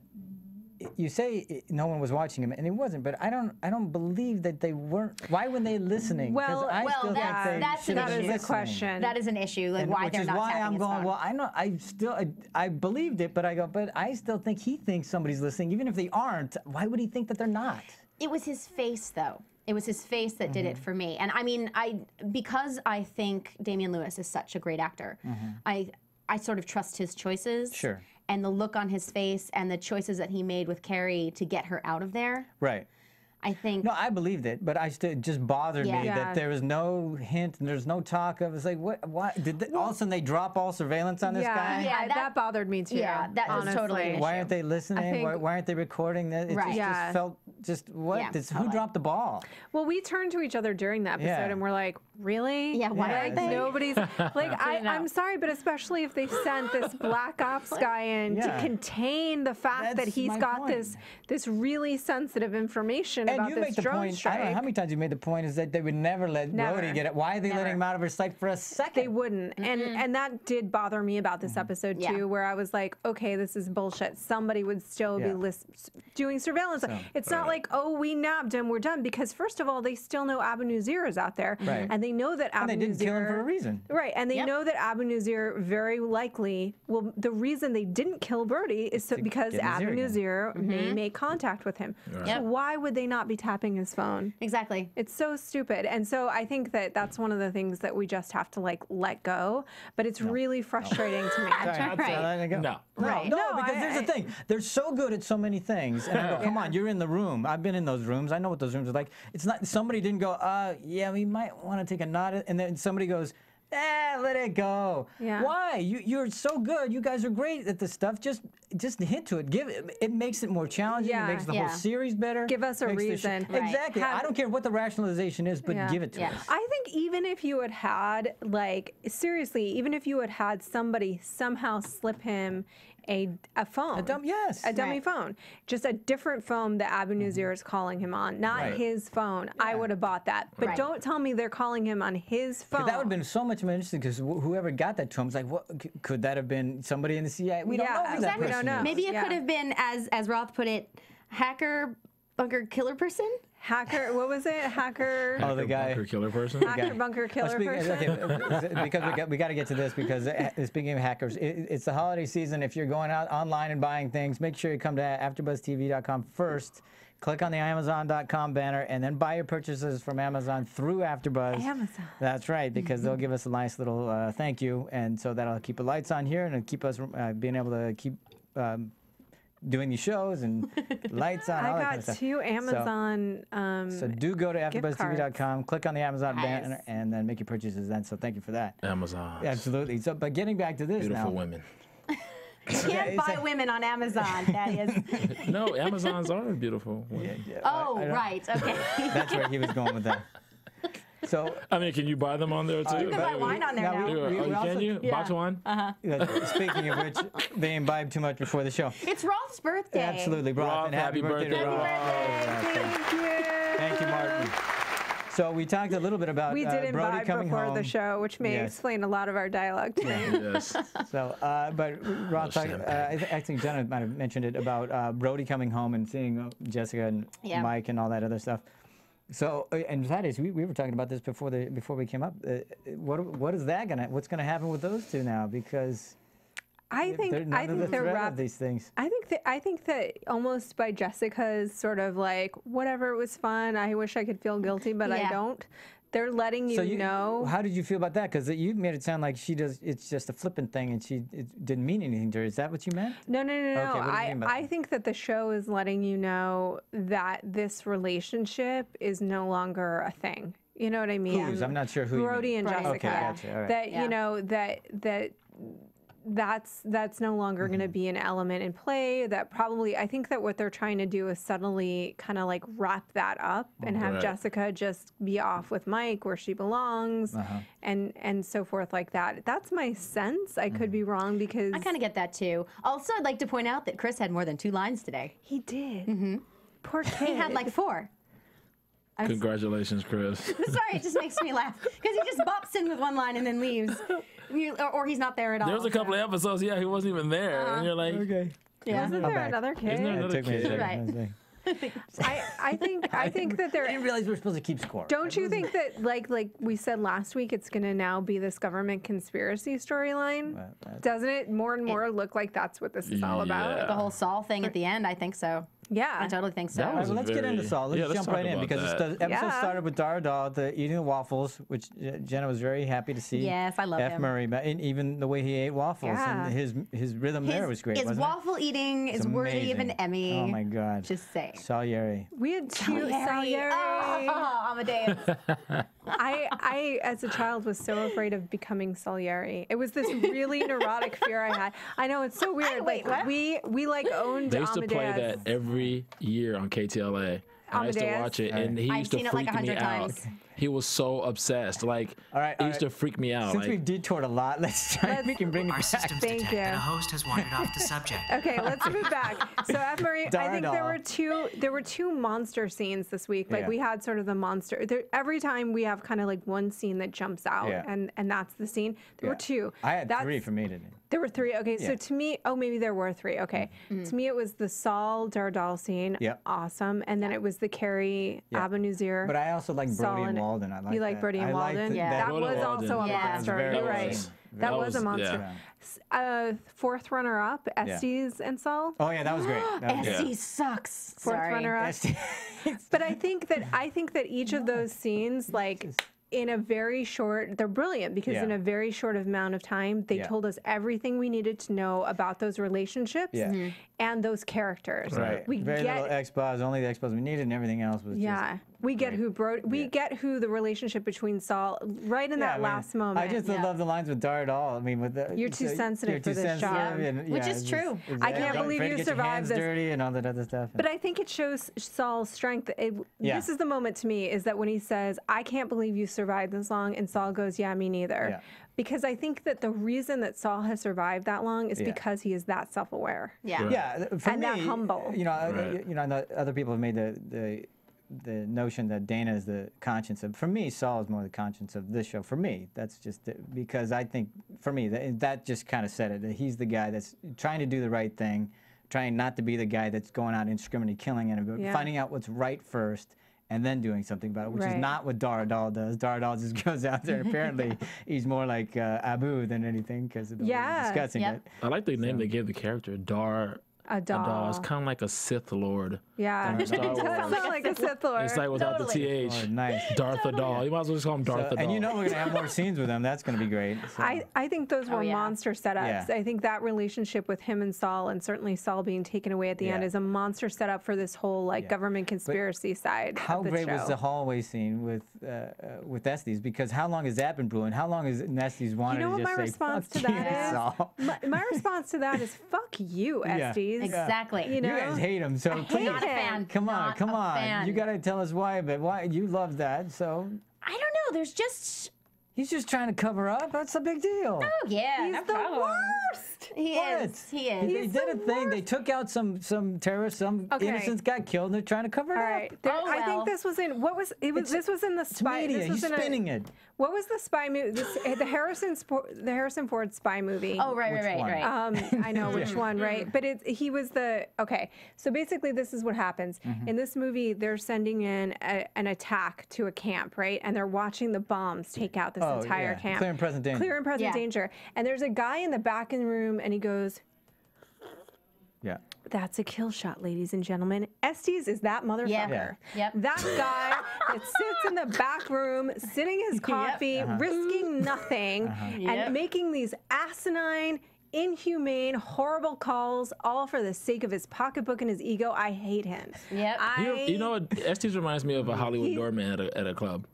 you say no one was watching him, and it wasn't. But I don't believe that they weren't. Why were they listening? That's a question. That is an issue. Why they're not tapping his phone. Which is why I'm going. Well, I know. I believed it, but I still think he thinks somebody's listening, even if they aren't. Why would he think that they're not? It was his face, though. It was his face that did it for me. And I mean, because I think Damian Lewis is such a great actor, I sort of trust his choices. Sure. And the look on his face and the choices that he made with Carrie to get her out of there. Right. I think. No, I believed it, but it just bothered me that there was no hint and there's no talk of. It's like, what? All of a sudden they drop all surveillance on this guy? Yeah, that bothered me too. Yeah, that was totally an issue. Why aren't they listening? Why aren't they recording that? It just felt what? Who dropped the ball? Well, we turned to each other during the episode and we're like, really? Yeah, why Like, aren't they? nobody's like I'm sorry, but especially if they sent this black ops guy in to contain the fact that he's got this really sensitive information about this drone strike. I don't know how many times you made the point is that they would never let Brody get it. Why are they letting him out of her sight for a second? They wouldn't. And that did bother me about this episode too, where I was like, okay, this is bullshit. Somebody would still be doing surveillance. It's not like, oh, we nabbed him, we're done. Because first of all, they still know Abu Nazir is out there. And they know that Abu Nazir... And they didn't kill him for a reason. Right. And they know that Abu Nazir very likely... Well, the reason they didn't kill Brody is because Abu Nazir may make contact with him. So why would they not be tapping his phone? Exactly. It's so stupid. And so I think that that's one of the things that we just have to like let go. But it's really frustrating to me. No, because there's the thing. They're so good at so many things. And I go, come on, you're in the room. I've been in those rooms. I know what those rooms are like. It's not, somebody didn't go, yeah, we might want to take a nod. And then somebody goes, let it go. Why? You're so good. You guys are great at this stuff. Just hint to it. Give it. It makes it more challenging. It makes the whole series better. Give us a reason. Exactly. I don't care what the rationalization is, but give it to us. I think even if you had like, seriously, even if you had somebody somehow slip him a phone. A dummy phone. Just a different phone that Abu Nazir is calling him on, not his phone. I would have bought that. But don't tell me they're calling him on his phone. That would have been so much more interesting because whoever got that to him was like, what, could that have been somebody in the CIA? We don't know who that person is. Maybe it could have been, as Roth put it, hacker, bunker, killer person? Hacker, what was it? Hacker. Oh, the guy. Bunker killer person. Hacker, bunker, killer person. Okay, because we got to get to this because speaking of hackers, it's the holiday season. If you're going out online and buying things, make sure you come to AfterBuzzTV.com first. Click on the Amazon.com banner and then buy your purchases from Amazon through AfterBuzz. Amazon. That's right, because they'll give us a nice little thank you, and so that'll keep the lights on here and it'll keep us being able to keep. Doing these shows and lights on. I got 2 Amazon. So do go to AfterBuzzTV.com, click on the Amazon banner, and then make your purchases then. So thank you for that. Amazon. Absolutely. So, but getting back to this Beautiful now. women. You can't buy women on Amazon, that is. No, Amazons are beautiful women. Right. Okay. That's where he was going with that. So I mean, can you buy them on there too? You can buy wine on there now. Can you? Box wine? Speaking of which, they imbibed too much before the show. It's Roth's birthday. Absolutely, Roth. And happy birthday to Roth. Thank you. Thank you, Martin. So we talked a little bit about we did Brody imbibe coming before home. the show, which may explain a lot of our dialogue today. Yes. So, but Roth, I think Jenna might have mentioned it about Brody coming home and seeing Jessica and Mike and all that other stuff. So, and that is, we were talking about this before we came up. What is that what's gonna happen with those two now? Because I think they're wrapped. These things. I think that almost by Jessica's sort of like, whatever, it was fun. I wish I could feel guilty, but I don't. They're letting you know. How did you feel about that? Because you made it sound like it's just a flippant thing, and it didn't mean anything to her. Is that what you meant? No. Okay, what do you mean by I think that the show is letting you know that this relationship is no longer a thing. You know what I mean? Who's? I'm not sure who. Brody and Jessica. Okay, gotcha. All right. That you know that's no longer going to be an element in play. That probably, I think that what they're trying to do is subtly kind of like wrap that up and have Jessica just be off with Mike where she belongs and so forth like that. That's my sense. I could be wrong because I kind of get that too. Also, I'd like to point out that Chris had more than 2 lines today. He did. Poor kid. He had like 4. Congratulations, Chris. Sorry, it just makes me laugh because he just bops in with 1 line and then leaves, or he's not there at all. There was a couple of episodes, he wasn't even there, and you're like, okay, Wasn't there another kid? Isn't there another kid? Right. I think that they're. I didn't realize we were supposed to keep score. Don't you think that, like we said last week, it's going to now be this government conspiracy storyline? Doesn't it more and more look like that's what this is all about? The whole Saul thing at the end, I think so. Yeah. I totally think so. All right, well, let's get into Saul. Let's jump right in because the episode started with Dar Adal eating the waffles, which Jenna was very happy to see. Yes, I love him. Murray, but even the way he ate waffles and his rhythm there was great. His waffle eating is worthy of an Emmy. Oh my God! Just saying. Salieri. We had 2 Salieri. Oh, Amadeus. I, as a child, was so afraid of becoming Salieri. It was this really neurotic fear I had. I know, it's so weird. We like owned They used to Amadeus. play that every year on KTLA. I used to watch it, and he used to freak me out. he was so obsessed. Like, it used to freak me out. Since Like, we've detoured a lot, let's try if we can bring it Our back. systems Thank detect you. that a host has wandered off the subject. Okay, let's move back. So F. Marie, I Dar think Adal. there were two monster scenes this week. Like Yeah. we had sort of the monster. Every time we have kind of like one scene that jumps out, Yeah. and that's the scene. There were two. I had That's, 3 for me today. There were 3. Okay, so Yeah. to me, maybe there were 3. Okay, to me it was the Saul Dar Adal scene. Yep. Awesome, and then it was the Carrie Abu Nazir. But I also like Saul Brody and Walden. I like you like that. Brody and I liked Walden? it- Yeah. That Brody was and also a Walden. Yeah. monster. Very You're well right. done. That was a monster. yeah. 4th runner-up, Estes and Saul. Oh yeah, that was great. That was Estes great. sucks. 4th Sorry. runner-up. But I think that each of those scenes, like in a very short, they're brilliant because Yeah. in a very short amount of time, they Yeah. told us everything we needed to know about those relationships Yeah. and those characters. Right. We Very little get, X-Buzz, only the X-Buzz we needed, and everything else was yeah, we get who get who the relationship between Saul right in Yeah, that I mean, last moment. I just love the lines with Dar Adal. I mean, with the You're too sensitive you're for too this job. sensitive, and, Which yeah, is it's true. Just, I can't believe afraid you to get your survived hands this. dirty and all that other stuff. But I think it shows Saul's strength. This is the moment to me is that when he says, "I can't believe you survived this long," and Saul goes, "Yeah, me neither." Yeah. Because I think that the reason that Saul has survived that long is Yeah. because he is that self-aware. Yeah. Right. Yeah, for And me, that humble. You know, Right. I know other people have made the notion that Dana is the conscience of. For me, Saul is more the conscience of this show. For me, that's just because I think for me that just kind of said it. That he's the guy that's trying to do the right thing, trying not to be the guy that's going out indiscriminately killing anybody, Yeah. finding out what's right first. And then doing something about it, which is Right. not what Dar Adal does. Dar Adal just goes out there. Apparently, he's more like Abu than anything because of the way Yeah. we're discussing Yep. it. I like the name they gave the character, Dar Adal. It's Adal. kind of like a Sith Lord. Yeah, From it Star does Wars. sound like a Sith Lord. It's like without Totally. the TH. Oh, nice. Darth Adal. You might as well just call him Darth Adal. And you know we're gonna have more scenes with him. That's gonna be great. So. I think those were yeah. monster setups. Yeah. I think that relationship with him and Saul, and certainly Saul being taken away at the end, Yeah. is a monster setup for this whole like Yeah. government conspiracy side How of the great show. was the hallway scene with Estes? Because how long has that been brewing? How long has Estes wanted You know to what just my say, response "Fuck to you, that is? Saul." My response to that is fuck you, Yeah. Estes. Exactly. You You know? guys hate him, so please, Not a fan. come on, Not come a on. fan. You gotta tell us why. But why you love that? So I don't know. There's just. he's just trying to cover up. That's a big deal. Oh yeah. He's no the problem. worst. He What? is. He is. They did a thing. They took out some terrorists. Some Okay. innocents got killed. And they're trying to cover it All up. right. Oh, I well. think this was in this was in the It's spy. media. This was He's in spinning it. What was the spy movie? The Harrison Ford spy movie. Oh right, Which right, one? right. I know which one, right? But he was okay. So basically, this is what happens Mm-hmm. in this movie. They're sending in an attack to a camp, right? And they're watching the bombs take out this Oh, entire yeah. camp. Clear and present danger. Clear and present Yeah. danger. And there's a guy in the back of the room, and he goes, Yeah. "That's a kill shot, ladies and gentlemen." Estes is that motherfucker. Yeah. Yep. That guy that sits in the back room, sitting his coffee, risking nothing, Yep. and making these asinine, inhumane, horrible calls, all for the sake of his pocketbook and his ego. I hate him. Yep. You know what? Estes reminds me of a Hollywood doorman at a club.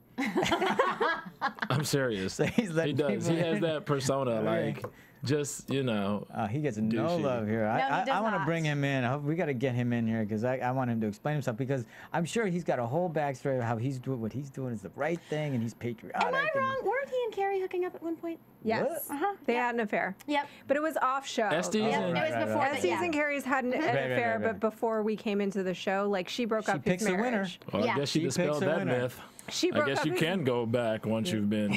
I'm serious. he's He letting does. people He has in. that persona, Okay. like just he gets He gets no douchey. love here. he I does want to not. bring him in. We got to get him in here because I want him to explain himself because I'm sure he's got a whole backstory of how he's doing what he's doing is the right thing and he's patriotic. Am I and- wrong? Weren't he and Carrie hooking up at one point? Yes. Uh-huh. They had an affair. Yep. But it was off show. Estes Yep. and It was right, before right. the Estes yeah. and Carrie's had an affair, right. but before we came into the show, like she broke up his picks a winner. marriage. Well, I Yeah. guess she She picks dispelled a that winner. myth. She I broke guess up you his- can go back once you've been.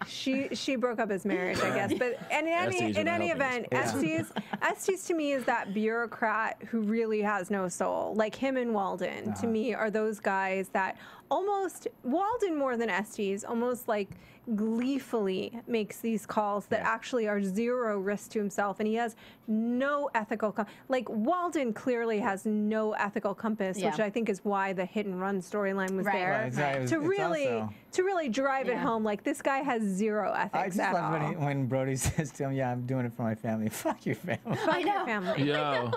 She broke up his marriage, I guess. But in Estes any would help event, us. Estes to me is that bureaucrat who really has no soul. Like him and Walden to me are those guys that almost Walden more than Estes, almost like gleefully makes these calls that actually are zero risk to himself, and he has no ethical like Walden clearly has no ethical compass, which Yeah. I think is why the hit and run storyline was Right. there Right, exactly. to It's really also- to really drive it Yeah. home. Like this guy has zero I ethics just at love all. when Brody says to him, "Yeah, I'm doing it for my family." Fuck your family. I know. Family. Yo,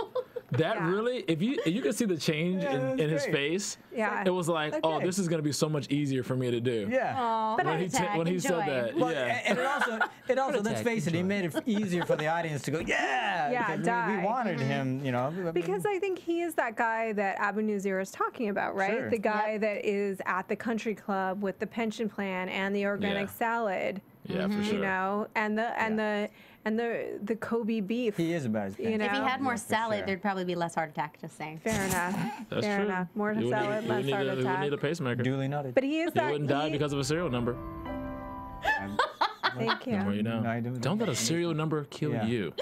That really, if you could see the change in his great. face, Yeah. it was like, oh, Okay. this is going to be so much easier for me to do. Yeah. But When he said that, Well, yeah. and it also let's face it, he made it easier for the audience to go, yeah, Yeah, because die. we wanted him, you know. Because I think he is that guy that Abu Nazir is talking about, right? Sure. The guy that is at the country club with the pension plan and the organic Yeah. salad. Yeah, for sure. You know, and the Kobe beef. he is about his You pension. know? If he had more Yeah, for salad, sure. there's probably be less heart attack. Just saying. Fair enough. That's Fair true. enough. More You would salad, need- less you would heart need a- You would attack. need a pacemaker. Duly noted. But he is He that. wouldn't die because of a serial number. Thank The more you. you know. No, I don't- Don't let a serial number kill Yeah. you.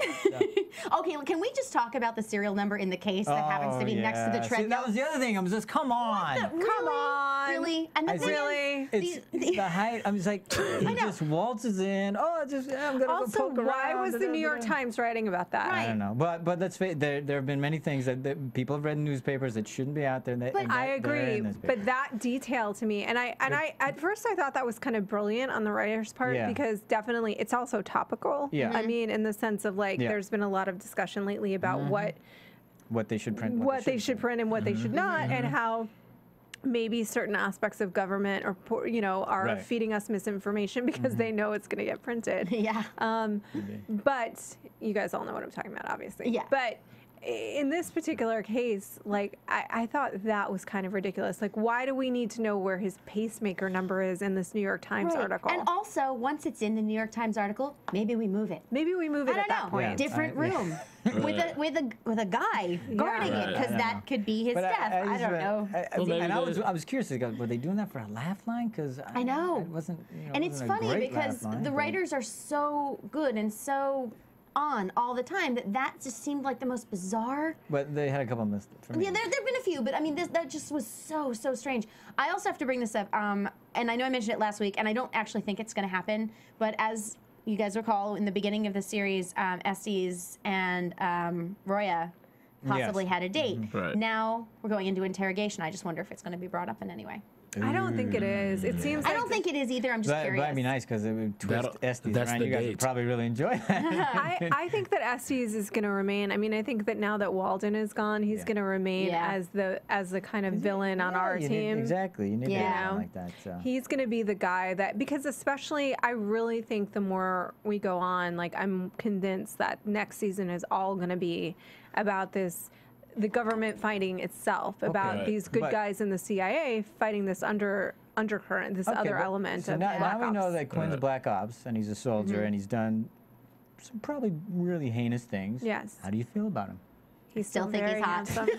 Okay, well, can we just talk about the serial number in the case that happens to be next to the See, treadmill? that was the other thing. I was just, come on. Come on. Really? And I the said- Really? It's the height. I was like, he just waltzes in. Oh, I'm gonna Also, go poke why around. was the New York Times writing about that? I don't know, but let's face it, there have been many things that people have read in newspapers that shouldn't be out there. And But and I that they're agree. in this paper. But that detail to me, and I at first I thought that was kind of brilliant on the writer's part Yeah. because definitely it's also topical. Yeah. I mean, in the sense of like, Yeah. there's been a lot of discussion lately about what they should print, what they should print and what they should not, and Mm-hmm. how maybe certain aspects of government are are Right. feeding us misinformation because they know it's going to get printed. Yeah. But you guys all know what I'm talking about, obviously. Yeah. But in this particular case, like, I thought that was kind of ridiculous. Like, why do we need to know where his pacemaker number is in this New York Times Right. article? And also, once it's in the New York Times article, maybe we move it. Maybe we move it I at don't that know. point. Different room with a guy guarding it because I that know. could be his But death. I just don't read- know. Well, maybe and they- I was curious. Were they doing that for a laugh line? Because I know. It wasn't. And it's wasn't a funny great because laugh line, the but- writers are so good and so on all the time that just seemed like the most bizarre. But they had a couple missed for me. Yeah, there've been a few, but I mean, that just was so strange. I also have to bring this up, and I know I mentioned it last week, and I don't actually think it's going to happen, but as you guys recall, in the beginning of the series, Estes and Roya possibly Yes. had a date. Right. Now we're going into interrogation. I just wonder if it's going to be brought up in any way. I don't think it is. It seems I like don't think it is either. I'm just But curious. that'd be nice because it would twist That'll- Estes that's around. the You guys date. would probably really enjoy that. I think that Estes is going to remain. I mean, I think that now that Walden is gone, he's Yeah. going to remain Yeah. as the kind of villain on Yeah, our you need- team. exactly. You need Yeah. to have something like that. So. He's going to be the guy that, because especially, I really think the more we go on, like, I'm convinced that next season is all going to be about the government fighting itself, about Right. these good But- guys in the CIA fighting this undercurrent, this Okay, other but- element so of now, Black now we know Ops. that Quinn's Black Ops and he's a soldier and he's done some probably really heinous things. Yes. How do you feel about him? He's still think he's very hot. handsome.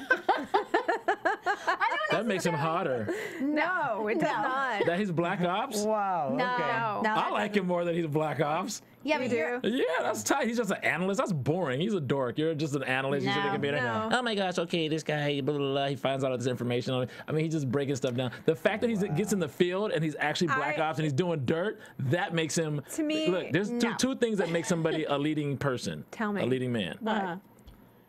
That makes him hotter. No, it does not. That he's Black Ops? Wow. No, Okay. No. no, I like him more than he's Black Ops. Yeah, You but you're- do? Yeah, that's tight. He's just an analyst. That's boring. He's a dork. You're just an analyst. You sit at the No, computer. no. Oh my gosh, okay, this guy, blah, blah, blah. He finds out all this information on it. I mean, he's just breaking stuff down. The fact that he gets in the field and he's actually Black Ops and he's doing dirt, that makes him. To me, look, there's no. two things that make somebody a leading person. Tell me. A leading man. What?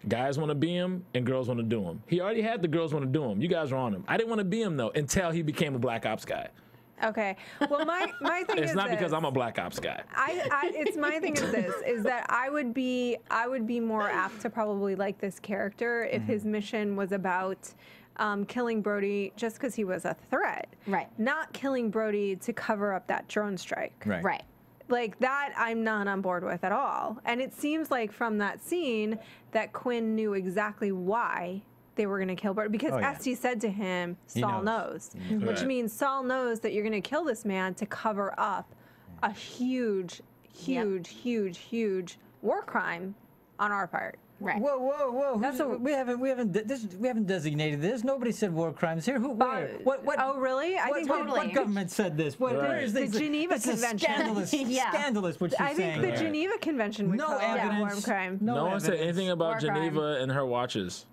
Guys want to be him and girls want to do him. He already had the girls want to do him. You guys were on him. I didn't want to be him though until he became a Black Ops guy. Okay. Well, my thing is It's not because this. I'm a Black Ops guy. It's my thing is this, is that I would be more apt to probably like this character if his mission was about killing Brody just because he was a threat. Right. Not killing Brody to cover up that drone strike. Right. right. Like, that I'm not on board with at all. And it seems like from that scene that Quinn knew exactly why they were going to kill Brody, because Oh, yeah. Estes said to him, Saul knows. Which Right. means Saul knows that you're going to kill this man to cover up a huge war crime on our part. Right. Whoa! That's Who's- a- we haven't designated this. Nobody said war crimes here. Who? Where? What? Oh, really? I think totally. What government said this? What? Right. Where is The this? Geneva This is Convention. Scandalous. Yeah. Scandalous. What she's I think saying. the Geneva Convention would No call it a war evidence. crime. No one said evidence. anything about War crime. Geneva and her watches.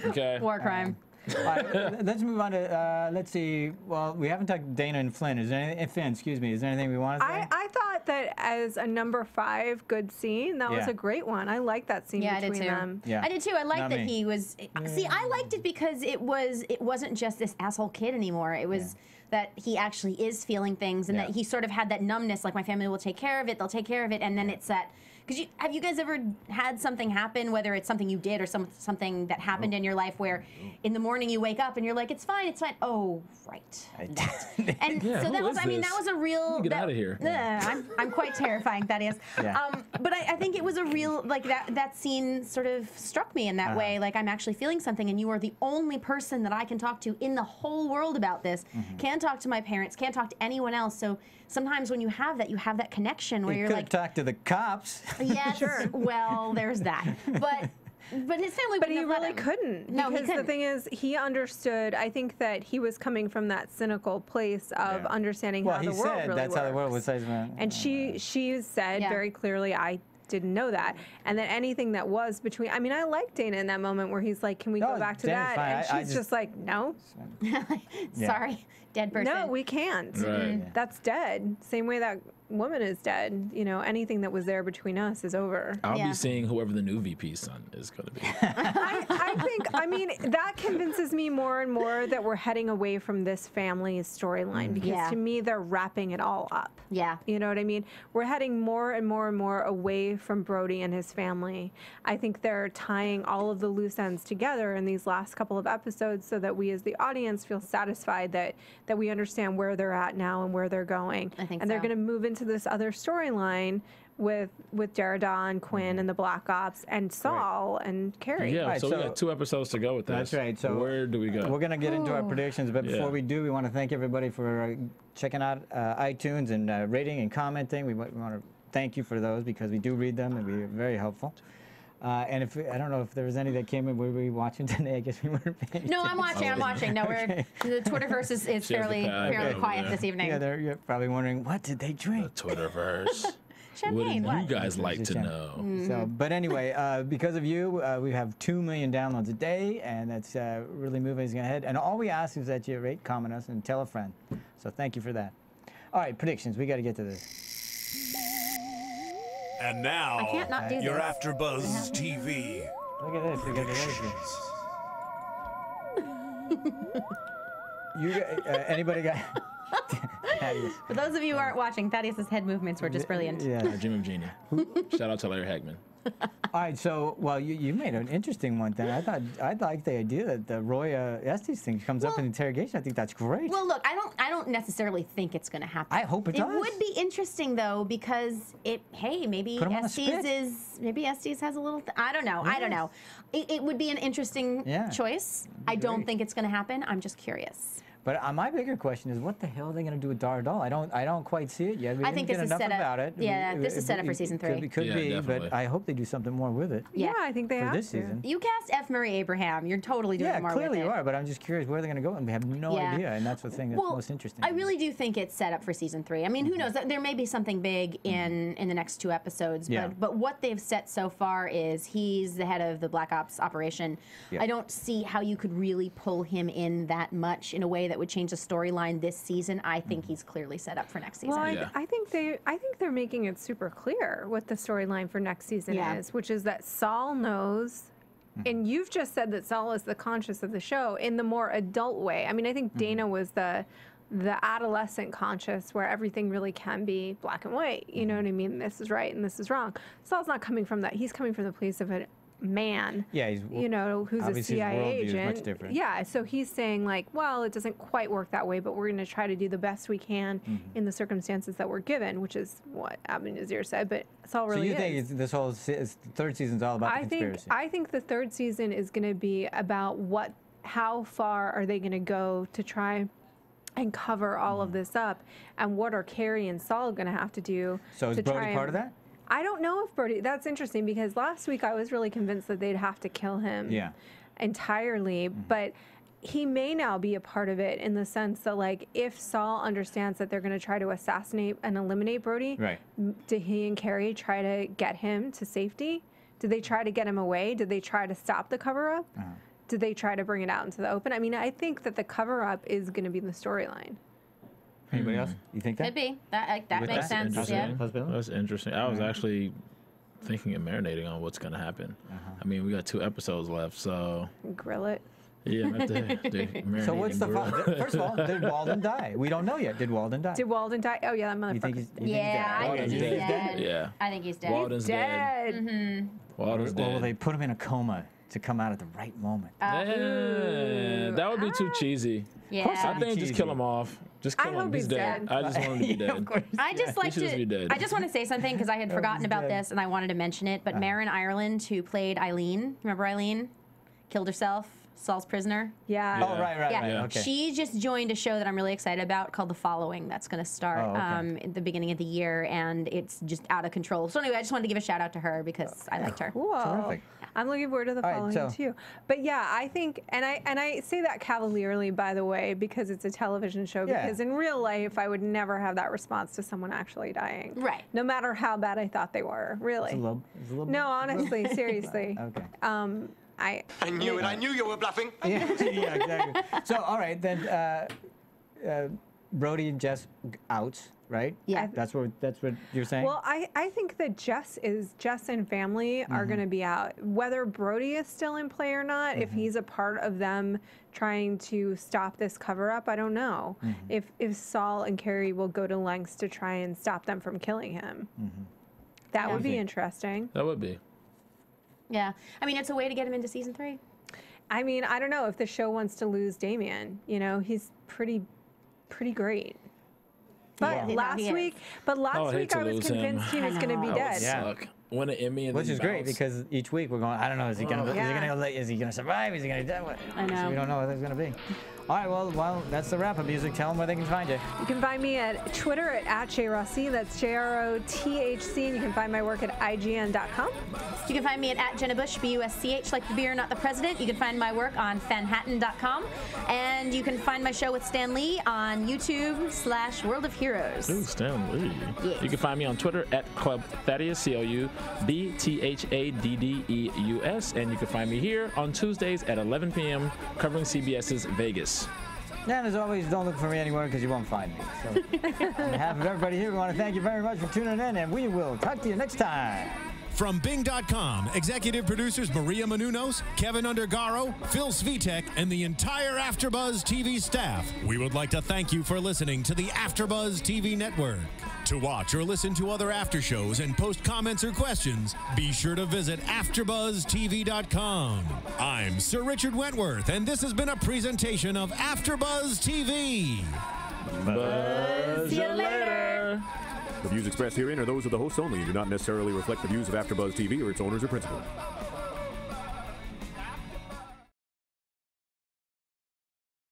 Okay. War crime. All right, let's move on to, let's see, well, we haven't talked Dana and Flynn. Is there anything, Finn, excuse me, is there anything we want to say? I thought that as a number 5 good scene, that was Yeah. a great one. I like that scene Yeah, I did between too. them. Yeah. I did too. I liked Not that me. he was. See, I liked it because it wasn't just this asshole kid anymore. It was that he actually is feeling things, and Yeah. that he sort of had that numbness. Like, my family will take care of it. They'll take care of it. And then it's that because have you guys ever had something happen, whether it's something you did or something that happened in your life, where in the morning you wake up and you're like, it's fine. Oh, right. And Yeah, so that who was, is I mean, this? that was a real. Get out of here. I'm quite terrifying. That is. Yeah. But I think it was a real, like that scene sort of struck me in that way. Like, I'm actually feeling something, and you are the only person that I can talk to in the whole world about this. Can't talk to my parents. Can't talk to anyone else. So sometimes when you have that connection where You you're could like, talk to the cops. yes, well, there's that. But his family. But he really couldn't. No, he because the couldn't. thing is, he understood. I think that he was coming from that cynical place of understanding Well, how he the world said really that's how the world works. was. And she said very clearly, I didn't know that. And then anything that was between, I mean, I like Dana in that moment where he's like, can we go back to Dana's that? fine. And I she's just- just like, no. Sorry, dead person. No, we can't. Right. That's dead. Same way that woman is dead. You know, anything that was there between us is over. I'll be seeing whoever the new VP's son is going to be. I mean, that convinces me more and more that we're heading away from this family's storyline, because to me, they're wrapping it all up. Yeah. You know what I mean? We're heading more and more and more away from Brody and his family. I think they're tying all of the loose ends together in these last couple of episodes so that we as the audience feel satisfied that we understand where they're at now and where they're going. I think and they're so. going to move into this other storyline with Dar Adal and Quinn and the Black Ops and Saul and Carrie. Yeah, Right, so we so- got 2 episodes to go with this. That's right. So where do we go? We're going to get into our predictions, but before Yeah. we do, we want to thank everybody for checking out iTunes and rating and commenting. We want to thank you for those, because we do read them and we're very helpful. And if I don't know if there was any that came in, were we watching today? I guess we weren't paying No, I'm watching. No, Okay. the Twitterverse is She has the fairly pad over quiet there. this evening. Yeah, you're probably wondering, what did they drink? Twitterverse. Champagne, what do you what? guys like to Just know? So, but anyway, because of you, we have 2 million downloads a day, and that's really moving us ahead. And all we ask is that you rate, comment us, and tell a friend. So thank you for that. All right, predictions. We got to get to this. And now, I can't not do your this. AfterBuzz TV. Look at this. We got the You anybody got? Thaddeus. For those of you who aren't watching, Thaddeus's head movements were just brilliant. Yeah. Dream of Genie. Shout out to Larry Hagman. All right, so you made an interesting one then. I liked the idea that the Roy Estes thing comes up in interrogation. I think that's great. Well, look, I don't necessarily think it's going to happen. I hope it does. It would be interesting though, because maybe Put him on a Estes has a little. I don't know. I don't know. It would be an interesting choice. I don't think it's going to happen. I'm just curious. But my bigger question is, what the hell are they going to do with Dar Adal? I don't quite see it yet. We I didn't think get this is enough set up. about it. Yeah, this is set up for season 3. Could Yeah, be, definitely. but I hope they do something more with it Yeah, I think they for have this to. season. You cast F. Murray Abraham. You're totally doing Yeah, more clearly with you it. are, but I'm just curious where they're going to go, and we have no idea, and that's the thing that's most interesting. I really do think it's set up for season 3. I mean, who knows? There may be something big in the next 2 episodes, but what they've set so far is he's the head of the Black Ops operation. Yeah. I don't see how you could really pull him in that much in a way that would change the storyline this season. I think he's clearly set up for next season. Well, I think they're making it super clear what the storyline for next season is, which is that Saul knows, and you've just said that Saul is the conscious of the show in the more adult way. I mean, I think Dana was the adolescent conscious, where everything really can be black and white. You know what I mean? This is right and this is wrong. Saul's not coming from that. He's coming from the place of a man, he's who's a obviously his CIA worldview is agent. much different. Yeah, so he's saying like, well, it doesn't quite work that way, but we're going to try to do the best we can in the circumstances that we're given, which is what Abu Nazir said. But Saul So really you think this whole third season's all about the conspiracy? I think the third season is going to be about how far are they going to go to try and cover all of this up, and what are Carrie and Saul going to have to do? So is to Brody try part of and- that? I don't know if Brody. That's interesting, because last week I was really convinced that they'd have to kill him entirely, but he may now be a part of it in the sense that, like, if Saul understands that they're going to try to assassinate and eliminate Brody, Right. Did he and Carrie try to get him to safety? Did they try to get him away? Did they try to stop the cover-up? Did they try to bring it out into the open? I mean, I think that the cover-up is going to be the storyline. Anybody else? You think that? Could be. That With makes that? sense. Interesting. Yeah. That's interesting. I was actually thinking and marinating on what's going to happen. I mean, we got 2 episodes left, so Grill it. Yeah, right there. So what's the first of all, did Walden die? We don't know yet. Did Walden die? Did Walden die? Oh yeah, that motherfucker. You think he's dead? I think he's dead. Yeah. I think he's dead. Walden's dead. Dead. Walden's Or will dead. they put him in a coma to come out at the right moment? Yeah, that would be too cheesy. Yeah. course I it'd be think just cheesy. kill him off. Just kill I him. hope He's he's dead. dead. I just want him to be dead. Of course. I just like should just be dead. I just want to say something because I had forgotten about dead. this and I wanted to mention it. But Marin Ireland, who played Eileen, remember Eileen? Killed herself. Saul's prisoner. Yeah. Oh, right. Yeah. Okay. She just joined a show that I'm really excited about called The Following. That's going to start at the beginning of the year, and it's just out of control. So anyway, I just wanted to give a shout out to her because I liked her. Whoa. Terrific. I'm looking forward to the All right, following so- too. But yeah, I think, and I say that cavalierly, by the way, because it's a television show. Yeah. Because in real life, I would never have that response to someone actually dying. Right. No matter how bad I thought they were, really. It's a little No, honestly, seriously. Okay. I knew it. I knew you were bluffing. Yeah, exactly. So, all right, then Brody and Jess out, right? Yeah. That's what you're saying? Well, I think that Jess and family are going to be out. Whether Brody is still in play or not, if he's a part of them trying to stop this cover up, I don't know. If Saul and Carrie will go to lengths to try and stop them from killing him. That would be interesting. That would be. Yeah. I mean, it's a way to get him into season 3. I mean, I don't know if the show wants to lose Damien. You know, he's pretty great. But Yeah. last He is. week I I was lose him. convinced he was going to be I know. dead. Yeah. Suck. Win an Emmy and Which then is great bounce. because each week we're going, I don't know, is he gonna Yeah. is he gonna survive? Is he gonna die? What? I know. So we don't know what it's gonna be. All right, well, that's the wrap-up music. Tell them where they can find you. You can find me at Twitter at JRossi. That's JROTHC. And you can find my work at IGN.com. You can find me at Jenna Bush, BUSCH, like the beer, not the president. You can find my work on fanhattan.com. And you can find my show with Stan Lee on YouTube/World of Heroes. Ooh, Stan Lee. Yes. You can find me on Twitter at Club Thaddeus, COUBTHADDEUS. And you can find me here on Tuesdays at 11 p.m. covering CBS's Vegas. And as always, don't look for me anywhere because you won't find me. So, on behalf of everybody here, we want to thank you very much for tuning in, and we will talk to you next time. From Bing.com, executive producers Maria Menounos, Kevin Undergaro, Phil Svitek, and the entire AfterBuzz TV staff, we would like to thank you for listening to the AfterBuzz TV network. To watch or listen to other after shows and post comments or questions, be sure to visit AfterBuzzTV.com. I'm Sir Richard Wentworth, and this has been a presentation of AfterBuzz TV. Buzz See you later. The views expressed herein are those of the hosts only and do not necessarily reflect the views of AfterBuzz TV or its owners or principals.